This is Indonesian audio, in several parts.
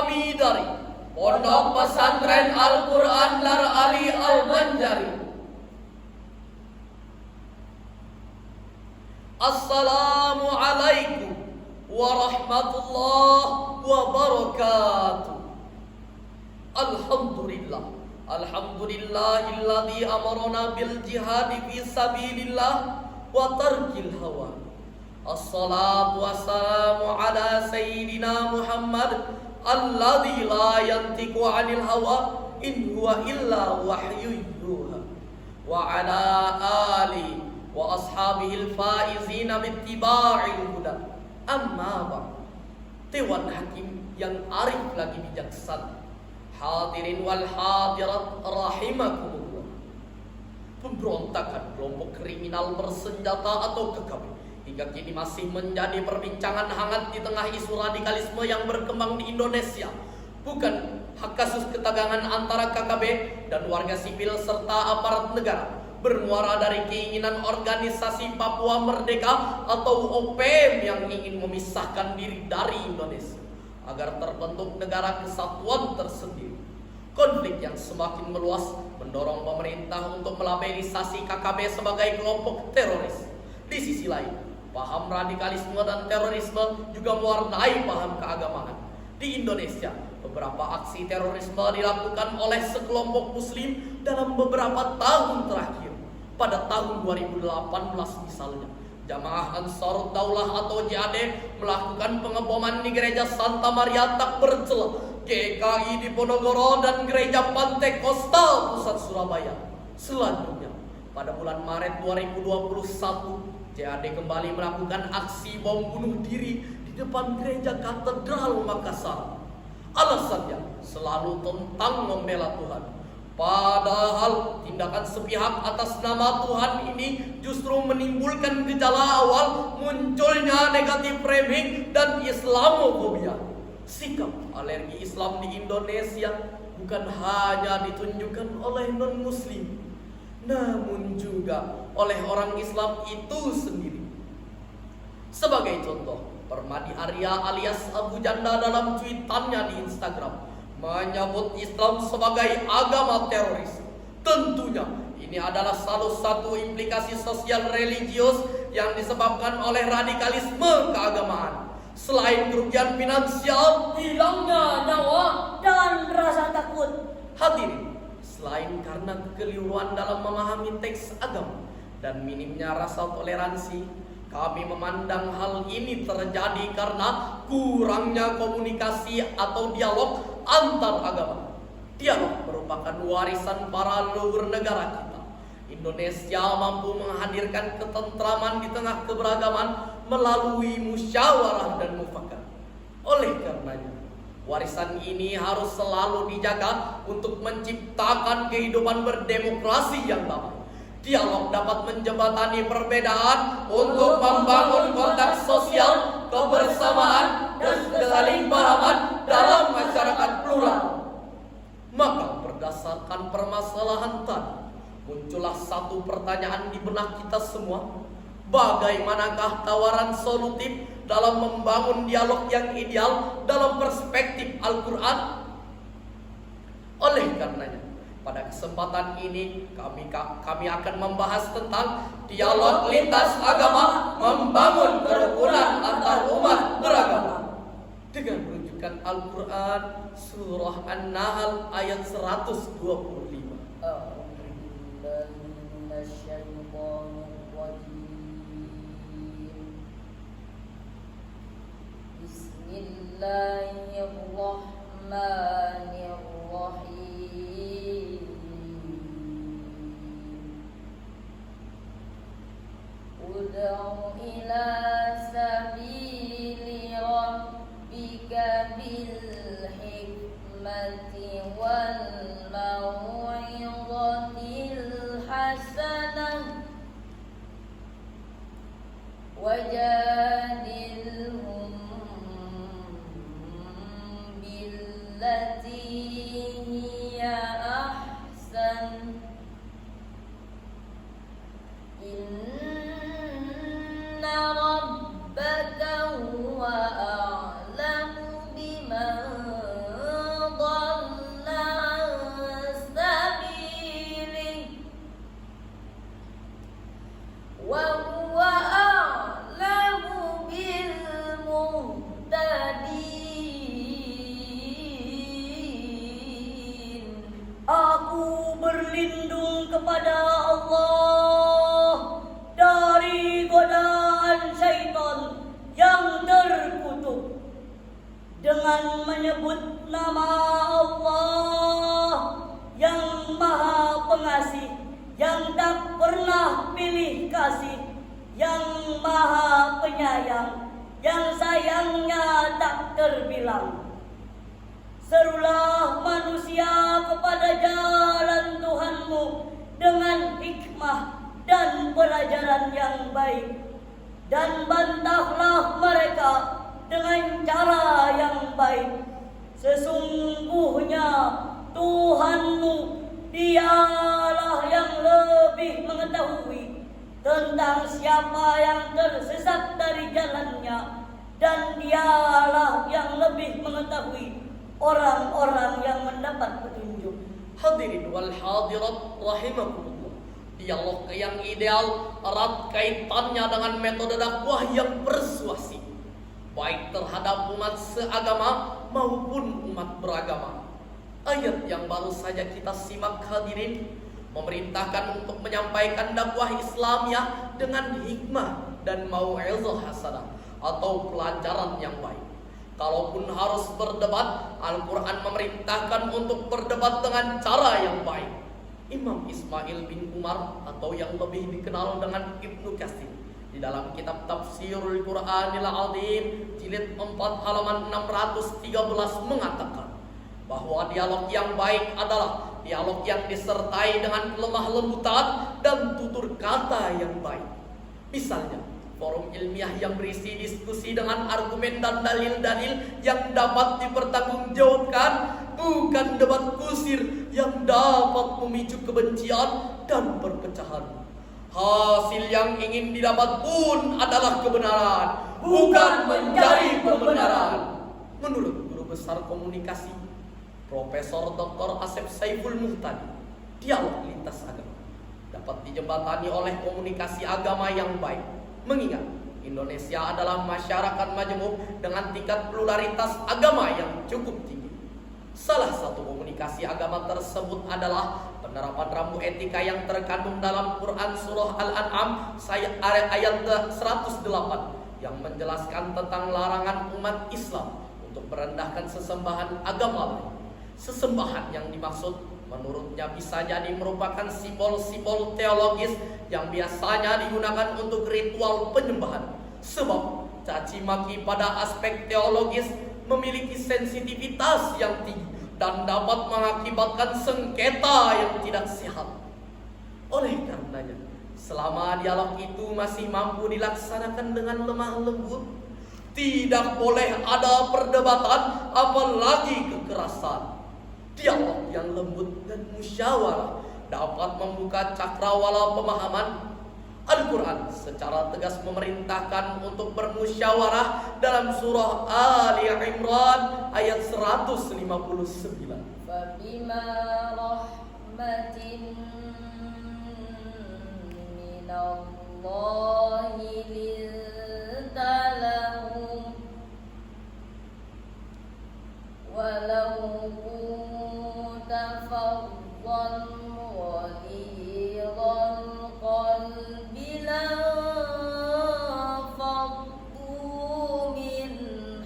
kami dari Pondok Pesantren Al-Quran Dar Ali Al-Banjari. Assalamualaikum warahmatullahi wabarakatuh. Alhamdulillah, alhamdulillahilladzi amarna bil jihadi fi sabilillah wa tarkil hawa. Assalatu wassalamu ala sayyidina Muhammad alladzi la yantiqu 'anil hawa in huwa illa wahyun yuha wa ala ali wa ashabihil faizina bittiba'il huda. Amma ba'd. Dewan Hakim yang arif lagi bijaksana, hadirin wal hadirat rahimakumullah. Pemberontakan kelompok kriminal bersenjata atau KKB hingga kini masih menjadi perbincangan hangat di tengah isu radikalisme yang berkembang di Indonesia. Bukan hak kasus ketegangan antara KKB dan warga sipil serta aparat negara bermuara dari keinginan organisasi Papua Merdeka atau OPM yang ingin memisahkan diri dari Indonesia agar terbentuk negara kesatuan tersendiri. Konflik yang semakin meluas mendorong pemerintah untuk melabelisasi KKB sebagai kelompok teroris. Di sisi lain, paham radikalisme dan terorisme juga mewarnai paham keagamaan. Di Indonesia, beberapa aksi terorisme dilakukan oleh sekelompok muslim dalam beberapa tahun terakhir. Pada tahun 2018 misalnya, Jamaah Ansarud Daulah atau JAD melakukan pengeboman di Gereja Santa Maria Takber Celah, GKI di Ponorogo, dan Gereja Pantai Kostal Pusat Surabaya. Selanjutnya, pada bulan Maret 2021, JAD kembali melakukan aksi bom bunuh diri di depan Gereja Katedral Makassar. Alasannya selalu tentang membela Tuhan. Padahal tindakan sepihak atas nama Tuhan ini justru menimbulkan gejala awal munculnya negatif framing dan Islamofobia. Sikap alergi Islam di Indonesia bukan hanya ditunjukkan oleh non-muslim, namun juga oleh orang Islam itu sendiri. Sebagai contoh, Permadi Arya alias Abu Janda dalam cuitannya di Instagram menyebut Islam sebagai agama teroris. Tentunya ini adalah salah satu implikasi sosial religius yang disebabkan oleh radikalisme keagamaan. Selain kerugian finansial, hilangnya nyawa dan rasa takut. Hadirin, selain karena kekeliruan dalam memahami teks agama dan minimnya rasa toleransi, kami memandang hal ini terjadi karena kurangnya komunikasi atau dialog antar agama. Dialog merupakan warisan para leluhur negara kita. Indonesia mampu menghadirkan ketentraman di tengah keberagaman melalui musyawarah dan mufakat. Oleh karenanya, warisan ini harus selalu dijaga untuk menciptakan kehidupan berdemokrasi yang damai. Dialog dapat menjembatani perbedaan untuk membangun konteks sosial, kebersamaan, dan kesalingpahaman dalam masyarakat plural. Maka berdasarkan permasalahan tadi, muncullah satu pertanyaan di benak kita semua. Bagaimanakah tawaran solutif dalam membangun dialog yang ideal dalam perspektif Al-Quran? Oleh karenanya, pada kesempatan ini kami akan membahas tentang dialog lintas agama membangun kerukunan antar umat beragama dengan rujukan Al-Quran surah An-Nahl ayat 125. Bismillahirrahmanirrahim. Ud'u ila sabili rabbika bil hikmati wal mau'izatil hasanah wajadilhum billati hiya ahsan. Inna rabbaka huwa a'lamu biman berlindung kepada Allah dari godaan syaitan yang terkutuk dengan menyebut nama Allah yang Maha Pengasih, yang tak pernah pilih kasih, yang Maha Penyayang, yang sayangnya tak terbilang. Serulah manusia kepada jalan Tuhanmu dengan hikmah dan pelajaran yang baik, dan bantahlah mereka dengan cara yang baik. Sesungguhnya Tuhanmu, Dialah yang lebih mengetahui tentang siapa yang tersesat dari jalannya, dan Dialah yang lebih mengetahui orang-orang yang mendapat petunjuk. Hadirin wal hadirat rahimakumullah. Dialog yang ideal erat kaitannya dengan metode dakwah yang persuasif, baik terhadap umat seagama maupun umat beragama. Ayat yang baru saja kita simak hadirin memerintahkan untuk menyampaikan dakwah Islamiyah dengan hikmah dan mau'izah hasanah atau pelajaran yang baik. Kalaupun harus berdebat, Al-Quran memerintahkan untuk berdebat dengan cara yang baik. Imam Ismail bin Umar atau yang lebih dikenal dengan Ibnu Katsir di dalam kitab Tafsirul Qur'anil Azim jilid 4 halaman 613 mengatakan bahwa dialog yang baik adalah dialog yang disertai dengan lemah lembutan dan tutur kata yang baik. Misalnya, forum ilmiah yang berisi diskusi dengan argumen dan dalil-dalil yang dapat dipertanggungjawabkan, bukan debat kusir yang dapat memicu kebencian dan perpecahan. Hasil yang ingin didapat pun adalah kebenaran, bukan menjadi pembenaran. Menurut guru besar komunikasi Profesor Dr. Asep Saiful Muhtadi, dialog lintas agama dapat dijembatani oleh komunikasi agama yang baik. Mengingat Indonesia adalah masyarakat majemuk dengan tingkat pluralitas agama yang cukup tinggi. Salah satu komunikasi agama tersebut adalah penerapan rambu etika yang terkandung dalam Quran Surah Al-An'am ayat 108 yang menjelaskan tentang larangan umat Islam untuk merendahkan sesembahan agama lain. Sesembahan yang dimaksud menurutnya bisa jadi merupakan simbol-simbol teologis yang biasanya digunakan untuk ritual penyembahan. Sebab caci maki pada aspek teologis memiliki sensitivitas yang tinggi dan dapat mengakibatkan sengketa yang tidak sehat. Oleh karenanya, selama dialog itu masih mampu dilaksanakan dengan lemah lembut, tidak boleh ada perdebatan apalagi kekerasan. Dialog yang lembut dan musyawarah dapat membuka cakrawala pemahaman. Al-Quran secara tegas memerintahkan untuk bermusyawarah dalam surah Ali Imran ayat 159. Fabima rahmatin minallahi linta lahum walau kunta faddan ghalidhal qalbi lanfaddu min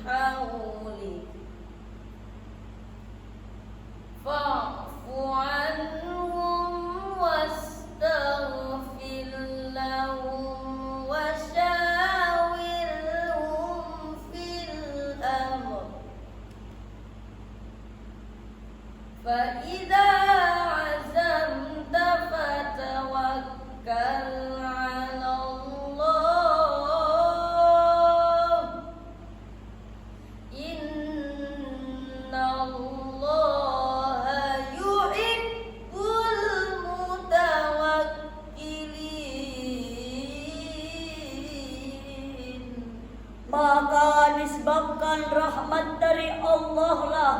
hawlik fa'fu anhum wastaghfir lahum washawirhum fil amr فإذا عزمت فتوكل على الله إن الله يحب المتوكلين. Maka disebabkan rahmat dari Allah lah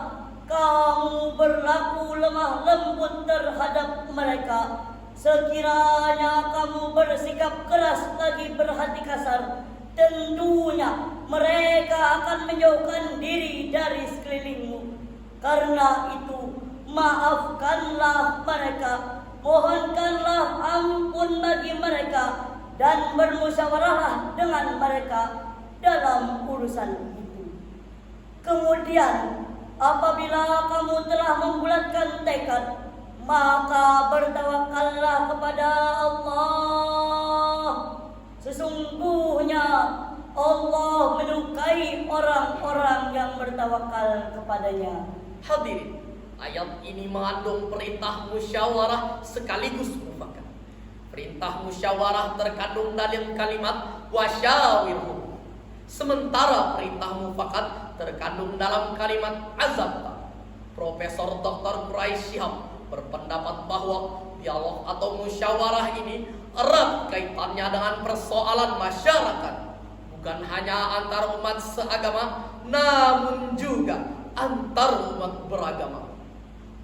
kamu berlaku lemah lembut terhadap mereka. Sekiranya kamu bersikap keras lagi berhati kasar, tentunya mereka akan menjauhkan diri dari sekelilingmu. Karena itu, maafkanlah mereka, mohonkanlah ampun bagi mereka dan bermusyawarahlah dengan mereka dalam urusan itu. Kemudian apabila kamu telah membulatkan tekad, maka bertawakallah kepada Allah. Sesungguhnya Allah menyukai orang-orang yang bertawakal kepadanya. Hadirin, ayat ini mengandung perintah musyawarah sekaligus mufakat. Perintah musyawarah terkandung dalam kalimat wasyawirhum. Sementara perintah mufakat terkandung dalam kalimat azabta. Profesor Dr. Quraisy Shihab berpendapat bahwa dialog atau musyawarah ini erat kaitannya dengan persoalan masyarakat, bukan hanya antar umat seagama, namun juga antar umat beragama.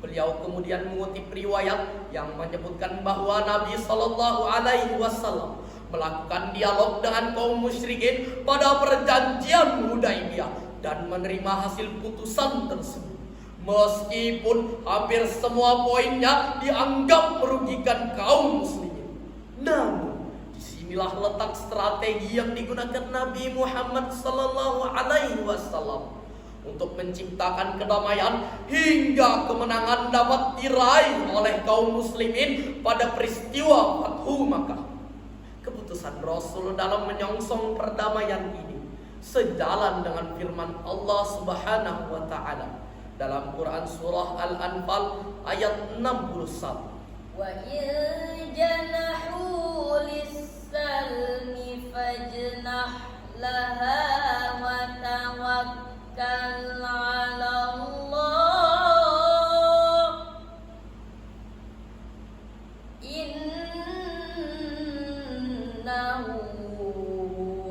Beliau kemudian mengutip riwayat yang menyebutkan bahwa Nabi Shallallahu Alaihi Wasallam melakukan dialog dengan kaum musyrikin pada perjanjian Hudaibiyah dan menerima hasil putusan tersebut. Meskipun hampir semua poinnya dianggap merugikan kaum muslimin, namun disinilah letak strategi yang digunakan Nabi Muhammad Sallallahu Alaihi Wasallam untuk menciptakan kedamaian hingga kemenangan dapat diraih oleh kaum muslimin pada peristiwa Fathu Makkah. Keputusan Rasul dalam menyongsong perdamaian ini sejalan dengan firman Allah Subhanahu wa taala dalam Quran surah Al-Anfal ayat 61. Wa in janahu lis-salmi fajnah laha wa tawakkal 'ala Allah innahu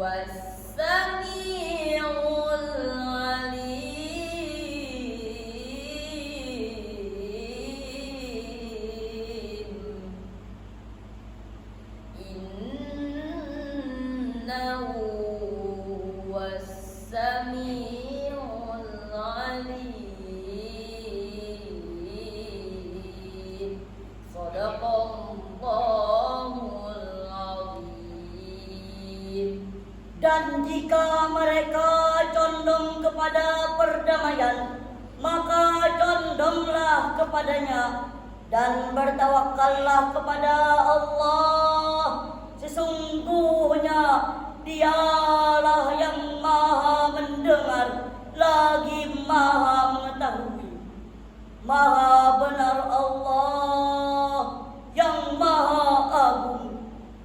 was-sami'ul 'alim. Dan jika mereka condong kepada perdamaian, maka condonglah kepadanya dan bertawakallah kepada Allah. Sesungguhnya Dialah yang Maha mendengar lagi Maha mengetahui. Maha benar Allah yang Maha agung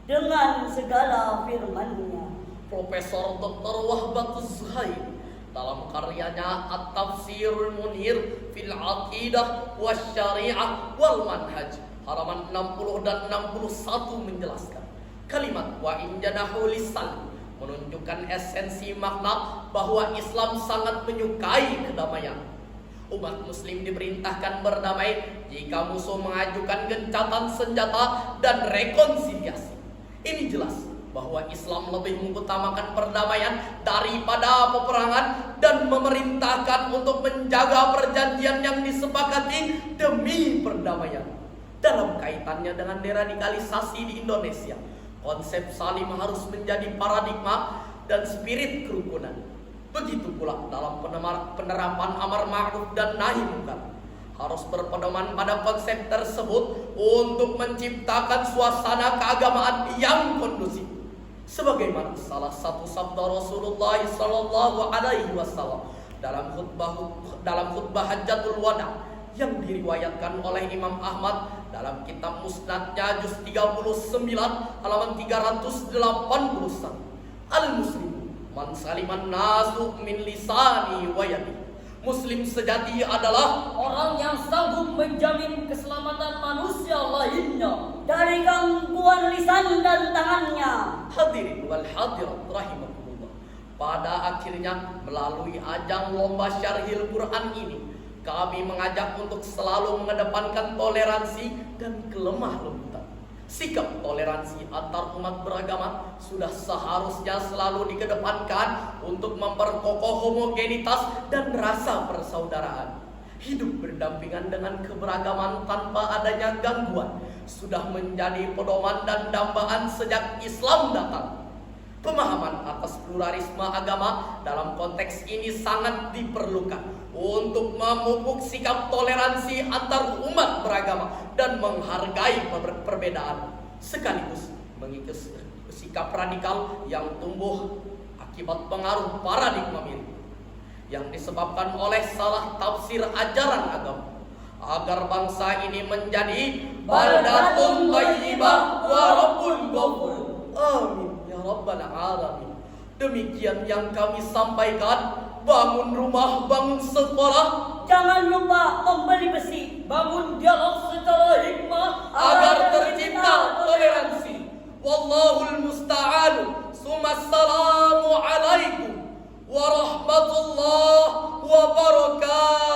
dengan segala firman-Nya. Profesor Dr. Wahbatuz Zuhair dalam karyanya At-Tafsirul Munir fil Aqidah Wasyari'ah wal Manhaj halaman 60 dan 61 menjelaskan kalimat wa in janahu lis-salm menunjukkan esensi makna bahwa Islam sangat menyukai kedamaian. Umat muslim diperintahkan berdamai jika musuh mengajukan gencatan senjata dan rekonsiliasi. Ini jelas bahwa Islam lebih mengutamakan perdamaian daripada peperangan dan memerintahkan untuk menjaga perjanjian yang disepakati demi perdamaian. Dalam kaitannya dengan deradikalisasi di Indonesia, konsep salim harus menjadi paradigma dan spirit kerukunan. Begitu pula dalam penerapan amar ma'ruf dan nahi munkar harus berpedoman pada konsep tersebut untuk menciptakan suasana keagamaan yang kondusif. Sebagaimana salah satu sabda Rasulullah sallallahu alaihi wasallam dalam khutbah Hajjatul Wada yang diriwayatkan oleh Imam Ahmad dalam kitab Musnadnya juz 39 halaman 381. Al-muslimu man saliman nasu min lisani wa yadi. Muslim sejati adalah orang yang sanggup menjamin keselamatan manusia lainnya dari gangguan lisan dan tangannya. Hadirin wal hadirat rahimakumullah. Pada akhirnya melalui ajang lomba syarhil Quran ini, kami mengajak untuk selalu mengedepankan toleransi dan kelemah lembutan. Sikap toleransi antar umat beragama sudah seharusnya selalu dikedepankan untuk memperkokoh homogenitas dan rasa persaudaraan. Hidup berdampingan dengan keberagaman tanpa adanya gangguan sudah menjadi pedoman dan dambaan sejak Islam datang. Pemahaman atas pluralisme agama dalam konteks ini sangat diperlukan untuk memupuk sikap toleransi antar umat beragama dan menghargai perbedaan, sekaligus mengikis sikap radikal yang tumbuh akibat pengaruh paradigma miring yang disebabkan oleh salah tafsir ajaran agama, agar bangsa ini menjadi baldatun thayyibah wa rabbun ghafur. Amin ya rabbal alamin. Demikian yang kami sampaikan. Bangun rumah, bangun sekolah, Jangan lupa membeli besi. Bangun dialog secara hikmah agar tercipta toleransi. Wallahul musta'an. Assalamu alaikum warahmatullahi wabarakatuh.